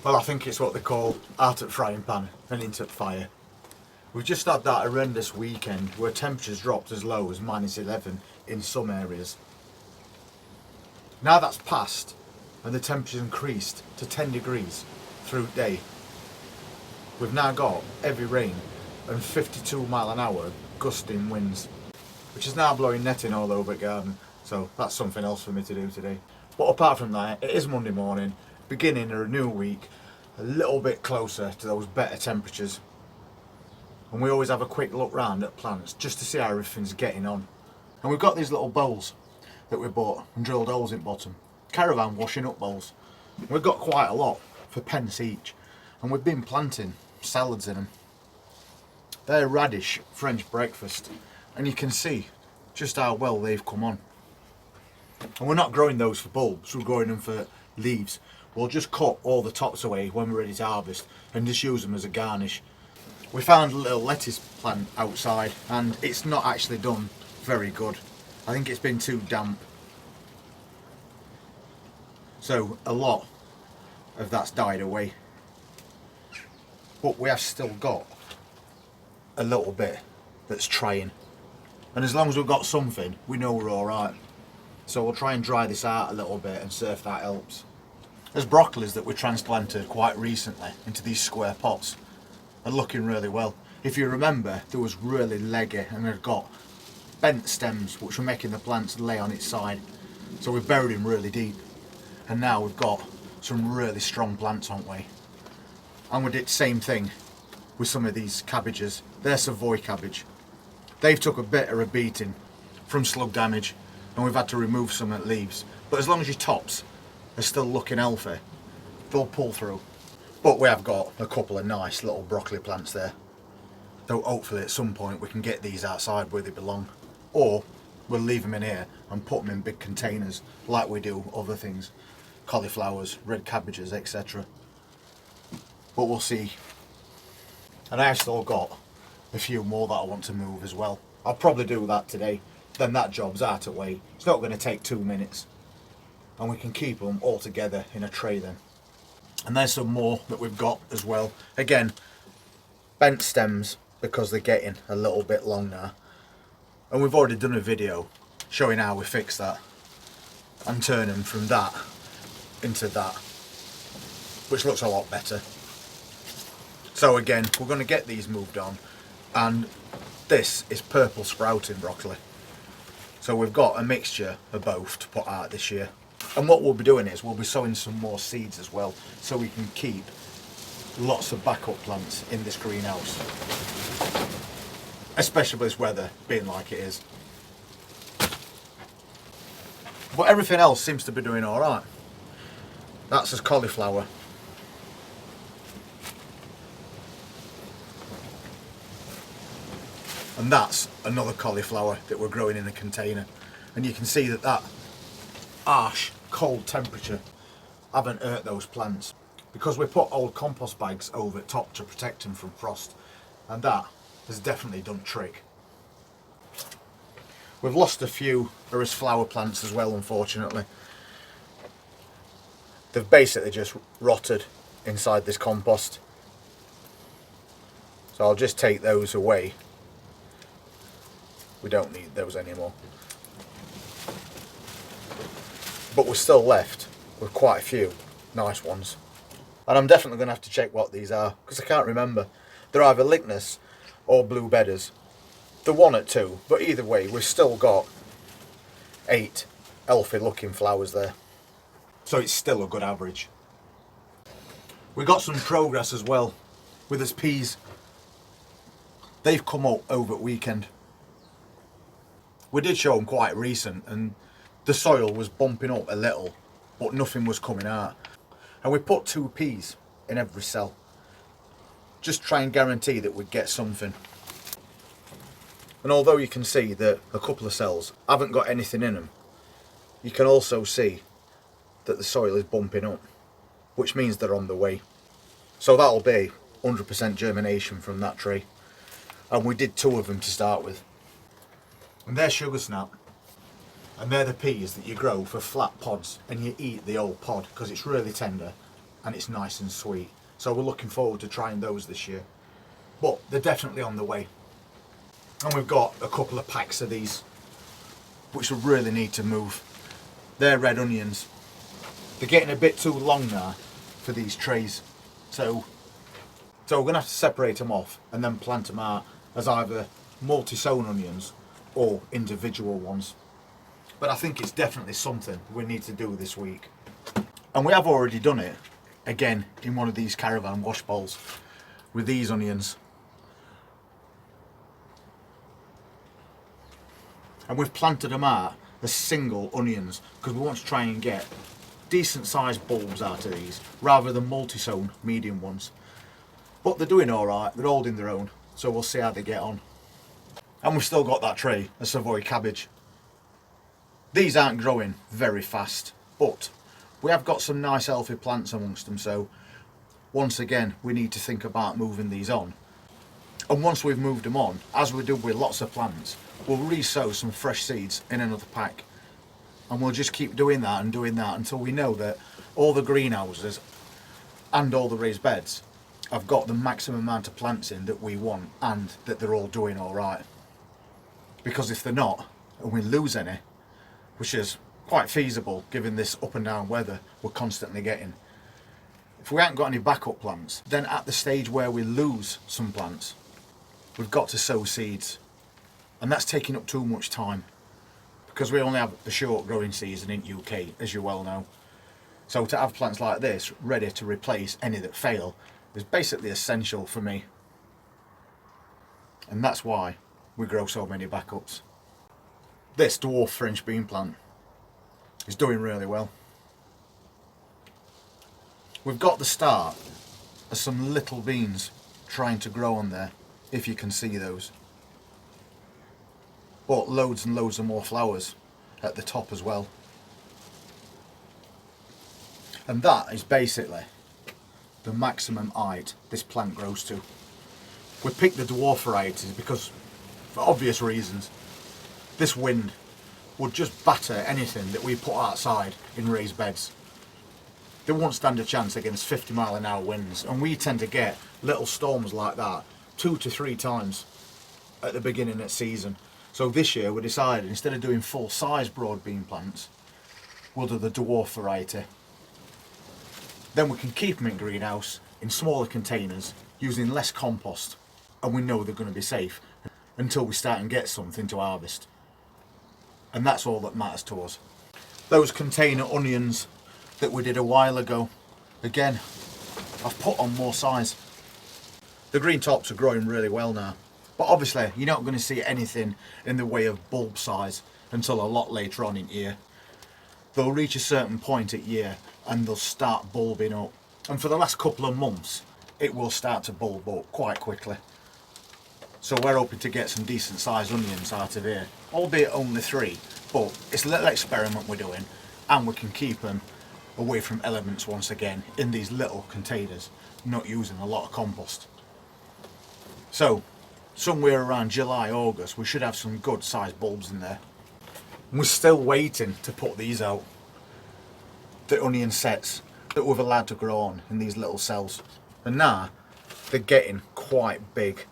Well, I think it's what they call out at frying pan and into fire. We've just had that horrendous weekend where temperatures dropped as low as -11 in some areas. Now that's passed and the temperature's increased to 10 degrees through day. We've now got heavy rain and 52-mile-an-hour gusting winds, which is now blowing netting all over the garden, so that's something else for me to do today. But apart from that, it is Monday morning, beginning of a new week, a little bit closer to those better temperatures. And we always have a quick look round at plants just to see how everything's getting on. And we've got these little bowls that we bought and drilled holes in bottom. Caravan washing up bowls. We've got quite a lot for pence each, and we've been planting salads in them. They're radish French breakfast, and you can see just how well they've come on. And we're not growing those for bulbs, we're growing them for leaves. We'll just cut all the tops away when we're ready to harvest and just use them as a garnish. We found a little lettuce plant outside and it's not actually done very good. I think it's been too damp. So a lot of that's died away. But we have still got a little bit that's trying. And as long as we've got something, we know we're alright. So we'll try and dry this out a little bit and see if that helps. There's broccolis that we transplanted quite recently into these square pots. They're looking really well. If you remember, there was really leggy and they've got bent stems which were making the plants lay on its side. So we've buried them really deep. And now we've got some really strong plants, haven't we? And we did the same thing with some of these cabbages. They're Savoy cabbage. They've took a bit of a beating from slug damage and we've had to remove some of the leaves. But as long as your tops are still looking healthy, they'll pull through. But we have got a couple of nice little broccoli plants there. So hopefully at some point we can get these outside where they belong. Or we'll leave them in here and put them in big containers like we do other things. Cauliflowers, red cabbages, etc. But we'll see. And I've still got a few more that I want to move as well. I'll probably do that today. Then that job's out of the way. It's not going to take 2 minutes. And we can keep them all together in a tray then. And there's some more that we've got as well. Again, bent stems because they're getting a little bit long now. And we've already done a video showing how we fix that. And turn them from that into that. Which looks a lot better. So again, we're going to get these moved on. And this is purple sprouting broccoli. So we've got a mixture of both to put out this year. And what we'll be doing is we'll be sowing some more seeds as well, so we can keep lots of backup plants in this greenhouse. Especially with this weather being like it is. But everything else seems to be doing alright. That's as cauliflower. And that's another cauliflower that we're growing in a container. And you can see that that harsh, cold temperature haven't hurt those plants. Because we put old compost bags over the top to protect them from frost. And that has definitely done the trick. We've lost a few of his flower plants as well, unfortunately. They've basically just rotted inside this compost. So I'll just take those away. We don't need those anymore. But we're still left with quite a few nice ones. And I'm definitely going to have to check what these are, because I can't remember. They're either Lychnis or Blue Bedders. They're 1 at 2, but either way we've still got 8 healthy looking flowers there. So it's still a good average. We got some progress as well with his peas. They've come up over the weekend. We did show them quite recent and the soil was bumping up a little, but nothing was coming out. And we put 2 peas in every cell. Just try and guarantee that we'd get something. And although you can see that a couple of cells haven't got anything in them, you can also see that the soil is bumping up, which means they're on the way. So that'll be 100% germination from that tree. And we did 2 of them to start with. And they're sugar snap. And they're the peas that you grow for flat pods and you eat the old pod because it's really tender and it's nice and sweet. So we're looking forward to trying those this year. But they're definitely on the way. And we've got a couple of packs of these, which we really need to move. They're red onions. They're getting a bit too long now for these trays. So we're going to have to separate them off and then plant them out as either multi-sown onions or individual ones. But I think it's definitely something we need to do this week. And we have already done it, again, in one of these caravan wash bowls with these onions. And we've planted them out as single onions because we want to try and get decent sized bulbs out of these rather than multi-sown medium ones. But they're doing alright, they're holding their own, so we'll see how they get on. And we've still got that tray of Savoy cabbage. These aren't growing very fast, but we have got some nice healthy plants amongst them, so once again we need to think about moving these on. And once we've moved them on, as we do with lots of plants, we'll re-sow some fresh seeds in another pack. And we'll just keep doing that until we know that all the greenhouses and all the raised beds have got the maximum amount of plants in that we want and that they're all doing alright. Because if they're not, and we lose any, which is quite feasible given this up and down weather we're constantly getting, if we haven't got any backup plants, then at the stage where we lose some plants, we've got to sow seeds. And that's taking up too much time because we only have a short growing season in UK, as you well know. So to have plants like this ready to replace any that fail is basically essential for me. And that's why we grow so many backups. This dwarf French bean plant is doing really well. We've got the start of some little beans trying to grow on there, if you can see those. But loads and loads of more flowers at the top as well. And that is basically the maximum height this plant grows to. We picked the dwarf varieties because, for obvious reasons, this wind would just batter anything that we put outside in raised beds. They won't stand a chance against 50-mile-an-hour winds, and we tend to get little storms like that 2 to 3 times at the beginning of season. So this year we decided, instead of doing full-size broad bean plants, we'll do the dwarf variety. Then we can keep them in greenhouse in smaller containers using less compost, and we know they're going to be safe until we start and get something to harvest. And that's all that matters to us. Those container onions that we did a while ago, again, I've put on more size. The green tops are growing really well now. But obviously you're not going to see anything in the way of bulb size until a lot later on in year. They'll reach a certain point at year and they'll start bulbing up. And for the last couple of months it will start to bulb up quite quickly. So we're hoping to get some decent sized onions out of here. Albeit only 3, but it's a little experiment we're doing, and we can keep them away from elements once again in these little containers, not using a lot of compost. So somewhere around July, August, we should have some good sized bulbs in there. And we're still waiting to put these out. The onion sets that we've allowed to grow on in these little cells. And now they're getting quite big.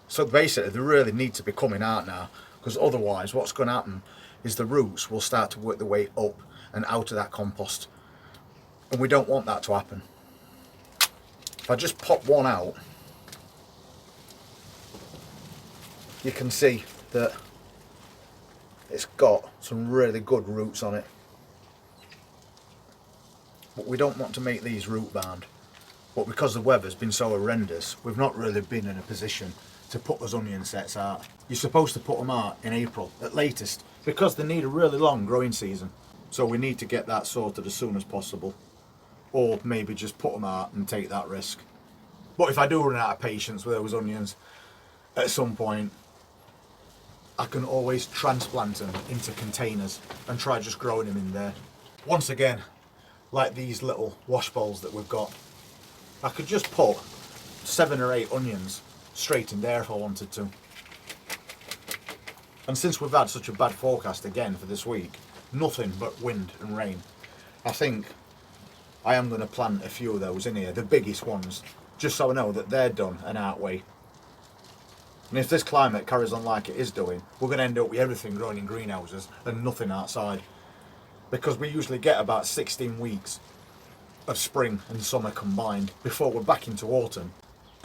So basically they really need to be coming out now, because otherwise what's going to happen is the roots will start to work their way up and out of that compost. And we don't want that to happen. If I just pop one out, you can see that it's got some really good roots on it. But we don't want to make these root bound. But because the weather's been so horrendous, we've not really been in a position to put those onion sets out. You're supposed to put them out in April at latest, because they need a really long growing season. So we need to get that sorted as soon as possible. Or maybe just put them out and take that risk. But if I do run out of patience with those onions at some point, I can always transplant them into containers and try just growing them in there. Once again, like these little wash bowls that we've got, I could just put 7 or 8 onions straight in there if I wanted to. And since we've had such a bad forecast again for this week, nothing but wind and rain, I think I am going to plant a few of those in here, the biggest ones, just so I know that they're done and out way. And if this climate carries on like it is doing, we're going to end up with everything growing in greenhouses and nothing outside. Because we usually get about 16 weeks of spring and summer combined before we're back into autumn.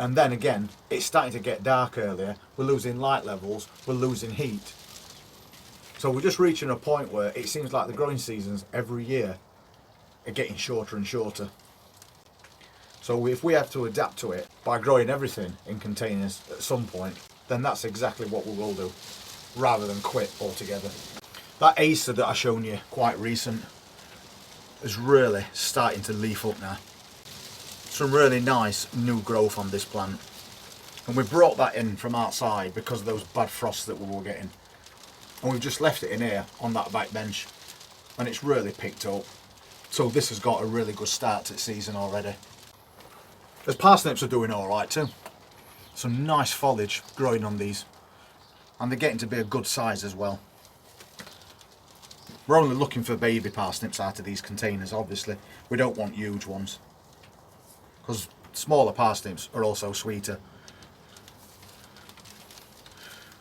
And then again, it's starting to get dark earlier, we're losing light levels, we're losing heat. So we're just reaching a point where it seems like the growing seasons every year are getting shorter and shorter. So if we have to adapt to it by growing everything in containers at some point, then that's exactly what we will do, rather than quit altogether. That Acer that I shown you quite recent is really starting to leaf up now. Some really nice new growth on this plant, and we brought that in from outside because of those bad frosts that we were getting, and we've just left it in here on that back bench, and it's really picked up. So this has got a really good start to the season already. The parsnips are doing alright too. Some nice foliage growing on these, and they're getting to be a good size as well. We're only looking for baby parsnips out of these containers, obviously. We don't want huge ones, because smaller parsnips are also sweeter.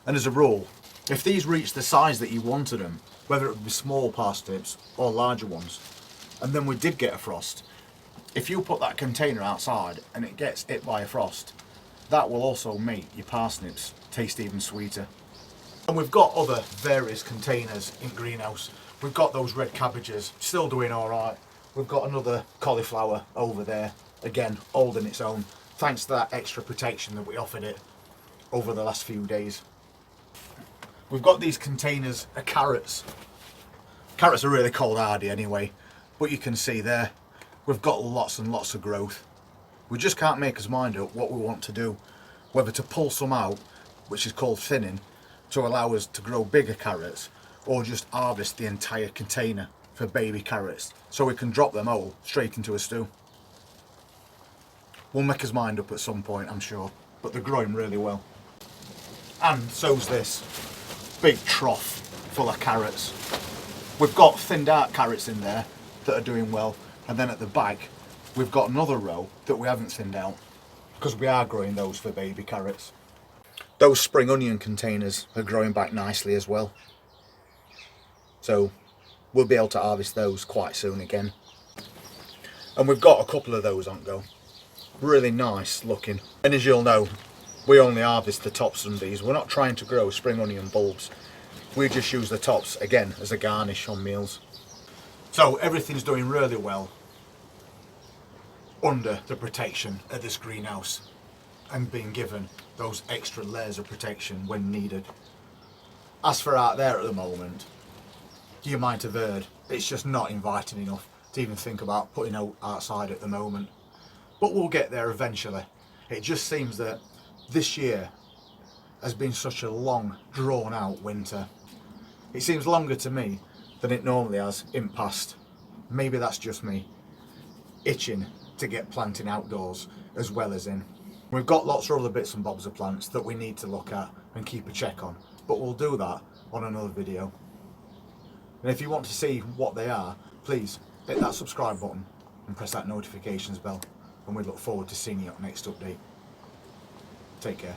And as a rule, if these reach the size that you wanted them, whether it be small parsnips or larger ones, and then we did get a frost, if you put that container outside and it gets hit by a frost, that will also make your parsnips taste even sweeter. And we've got other various containers in greenhouse. We've got those red cabbages, still doing alright. We've got another cauliflower over there, again holding its own, thanks to that extra protection that we offered it over the last few days. We've got these containers of carrots. Carrots are really cold hardy anyway, but you can see there, we've got lots and lots of growth. We just can't make us mind up what we want to do, whether to pull some out, which is called thinning, to allow us to grow bigger carrots, or just harvest the entire container for baby carrots, so we can drop them all straight into a stew. We'll make us mind up at some point, I'm sure, but they're growing really well. And so's this big trough full of carrots. We've got thinned out carrots in there that are doing well, and then at the back we've got another row that we haven't thinned out, because we are growing those for baby carrots. Those spring onion containers are growing back nicely as well, so we'll be able to harvest those quite soon again. And we've got a couple of those on go, really nice looking. And as you'll know, we only harvest the tops from these. We're not trying to grow spring onion bulbs, we just use the tops again as a garnish on meals. So everything's doing really well under the protection of this greenhouse, and being given those extra layers of protection when needed. As for out there at the moment, you might have heard, it's just not inviting enough to even think about putting out outside at the moment. But we'll get there eventually. It just seems that this year has been such a long, drawn out winter. It seems longer to me than it normally has in past. Maybe that's just me itching to get planting outdoors as well as in. We've got lots of other bits and bobs of plants that we need to look at and keep a check on, but we'll do that on another video. And if you want to see what they are, please hit that subscribe button and press that notifications bell, and we look forward to seeing you at the next update. Take care.